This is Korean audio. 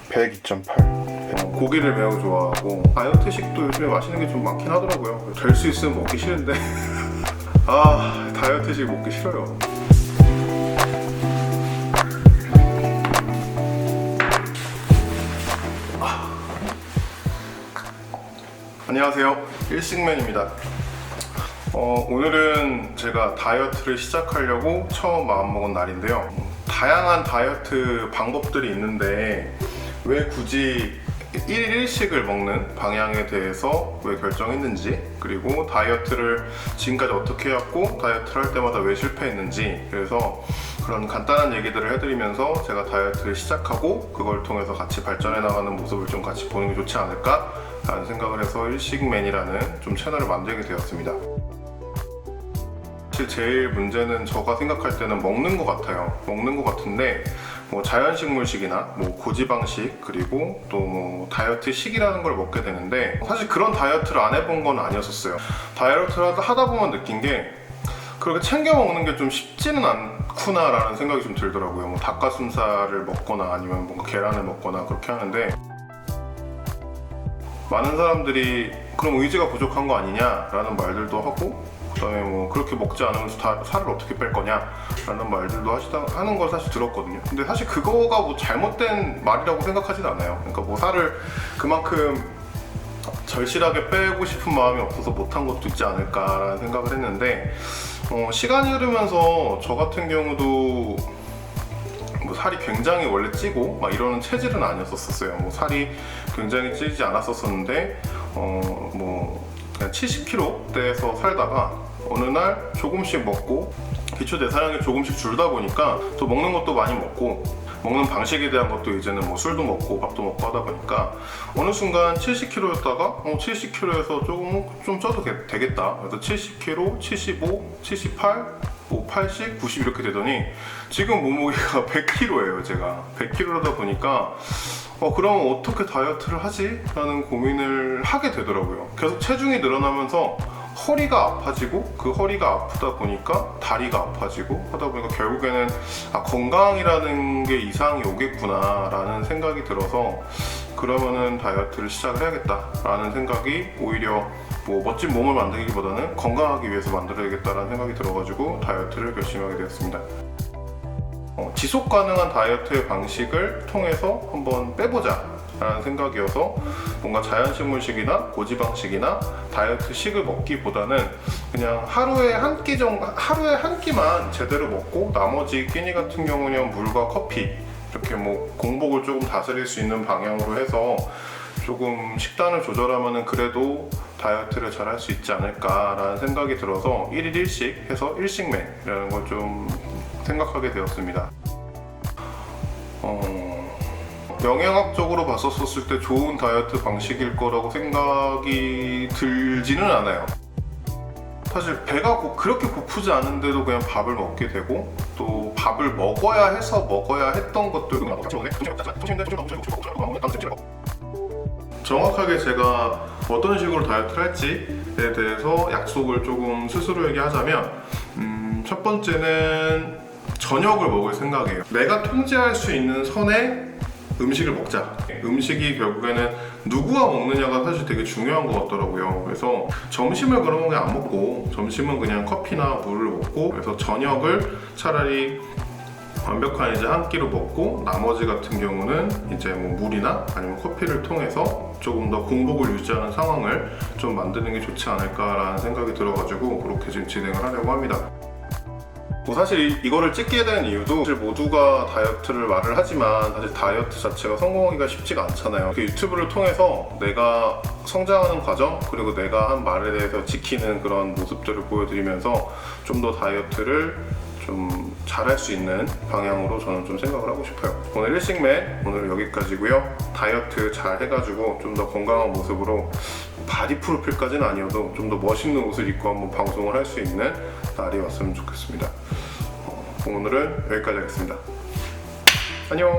102.8. 고기를 매우 좋아하고 다이어트식도 요즘에 맛있는 게 좀 많긴 하더라고요. 될 수 있으면 먹기 싫은데 아, 다이어트식 먹기 싫어요. 안녕하세요, 일식맨입니다. 오늘은 제가 다이어트를 시작하려고 처음 마음먹은 날인데요. 다양한 다이어트 방법들이 있는데 왜 굳이 1일 1식을 먹는 방향에 대해서 왜 결정했는지, 그리고 다이어트를 지금까지 어떻게 해왔고 다이어트를 할 때마다 왜 실패했는지, 그래서 그런 간단한 얘기들을 해드리면서 제가 다이어트를 시작하고 그걸 통해서 같이 발전해 나가는 모습을 좀 같이 보는 게 좋지 않을까 라는 생각을 해서 일식맨이라는 좀 채널을 만들게 되었습니다. 사실 제일 문제는 제가 생각할 때는 먹는 것 같아요. 먹는 것 같은데 뭐 자연식물식이나 뭐 고지방식, 그리고 또 뭐 다이어트식이라는 걸 먹게 되는데, 사실 그런 다이어트를 안 해본 건 아니었었어요. 다이어트를 하다 보면 느낀 게 그렇게 챙겨 먹는 게 좀 쉽지는 않구나 라는 생각이 좀 들더라고요. 뭐 닭가슴살을 먹거나 아니면 뭔가 계란을 먹거나 그렇게 하는데, 많은 사람들이 그럼 의지가 부족한 거 아니냐 라는 말들도 하고, 그 다음에 뭐 그렇게 먹지 않으면 살을 어떻게 뺄 거냐 라는 말들도 하는 걸 사실 들었거든요. 근데 사실 그거가 뭐 잘못된 말이라고 생각하진 않아요. 그러니까 뭐 살을 그만큼 절실하게 빼고 싶은 마음이 없어서 못한 것도 있지 않을까라는 생각을 했는데, 시간이 흐르면서 저 같은 경우도 뭐 살이 굉장히 원래 찌고 막 이러는 체질은 아니었었어요. 뭐 살이 굉장히 찌지 않았었는데 뭐 그냥 70kg대에서 살다가 어느 날 조금씩 먹고 기초 대사량이 조금씩 줄다 보니까 또 먹는 것도 많이 먹고, 먹는 방식에 대한 것도 이제는 뭐 술도 먹고 밥도 먹고 하다 보니까 어느 순간 70kg였다가 70kg에서 조금 좀 쪄도 되겠다. 그래서 70kg, 75, 78, 뭐 80, 90 이렇게 되더니 지금 몸무게가 100kg예요. 제가 100kg다 보니까 그럼 어떻게 다이어트를 하지? 라는 고민을 하게 되더라고요. 계속 체중이 늘어나면서 허리가 아파지고, 그 허리가 아프다 보니까 다리가 아파지고 하다 보니까 결국에는 건강이라는 게 이상이 오겠구나 라는 생각이 들어서, 그러면은 다이어트를 시작을 해야겠다 라는 생각이, 오히려 뭐 멋진 몸을 만들기보다는 건강하기 위해서 만들어야겠다라는 생각이 들어가지고 다이어트를 결심하게 되었습니다. 지속 가능한 다이어트의 방식을 통해서 한번 빼보자 라는 생각이어서, 뭔가 자연식물식이나 고지방식이나 다이어트식을 먹기보다는 그냥 하루에 한 끼만 제대로 먹고, 나머지 끼니 같은 경우는 물과 커피, 이렇게 뭐 공복을 조금 다스릴 수 있는 방향으로 해서 조금 식단을 조절하면은 그래도 다이어트를 잘 할 수 있지 않을까라는 생각이 들어서 1일 1식 해서 일식맨이라는 걸 좀 생각하게 되었습니다. 영양학적으로 봤었을 때 좋은 다이어트 방식일 거라고 생각이 들지는 않아요. 사실 배가 그렇게 고프지 않은데도 그냥 밥을 먹게 되고, 또 밥을 먹어야 했던 것들도 정확하게 제가 어떤 식으로 다이어트를 할지에 대해서 약속을 조금 스스로에게 하자면, 첫 번째는 저녁을 먹을 생각이에요. 내가 통제할 수 있는 선의 음식을 먹자. 음식이 결국에는 누구가 먹느냐가 사실 되게 중요한 것 같더라고요. 그래서 점심을 그러면 그냥 안 먹고, 점심은 그냥 커피나 물을 먹고, 그래서 저녁을 차라리 완벽한 이제 한 끼로 먹고, 나머지 같은 경우는 이제 뭐 물이나 아니면 커피를 통해서 조금 더 공복을 유지하는 상황을 좀 만드는 게 좋지 않을까라는 생각이 들어가지고 그렇게 지금 진행을 하려고 합니다. 사실 이거를 찍게 된 이유도, 사실 모두가 다이어트를 말을 하지만 사실 다이어트 자체가 성공하기가 쉽지가 않잖아요. 그 유튜브를 통해서 내가 성장하는 과정, 그리고 내가 한 말에 대해서 지키는 그런 모습들을 보여드리면서 좀 더 다이어트를 좀 잘할 수 있는 방향으로 저는 좀 생각을 하고 싶어요. 오늘 일식맨 오늘 여기까지고요. 다이어트 잘 해가지고 좀 더 건강한 모습으로, 바디 프로필까지는 아니어도 좀 더 멋있는 옷을 입고 한번 방송을 할 수 있는 날이 왔으면 좋겠습니다. 오늘은 여기까지 하겠습니다. 안녕.